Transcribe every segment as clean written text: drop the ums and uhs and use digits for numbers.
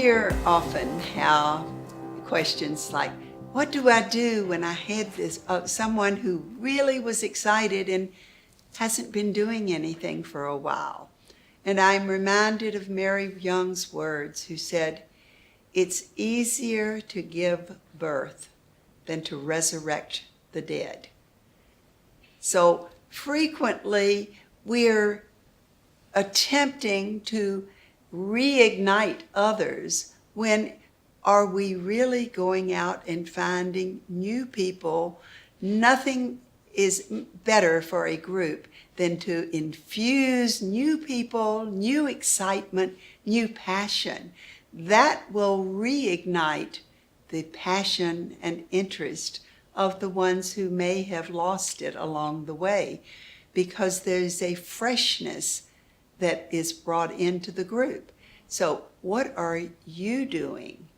hear often how questions like, what do I do when I had this someone who really was excited and hasn't been doing anything for a while? And I'm reminded of Mary Young's words, who said, it's easier to give birth than to resurrect the dead. So frequently we're attempting to reignite others when are we really going out and finding new people? Nothing is better for a group than to infuse new people, new excitement, new passion. That will reignite the passion and interest of the ones who may have lost it along the way, because there's a freshness that is brought into the group. So what are you doing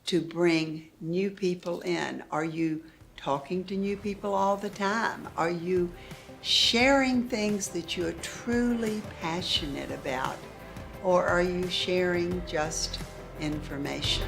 to bring new people in? Are you talking to new people all the time? Are you sharing things that you are truly passionate about? Or are you sharing just information?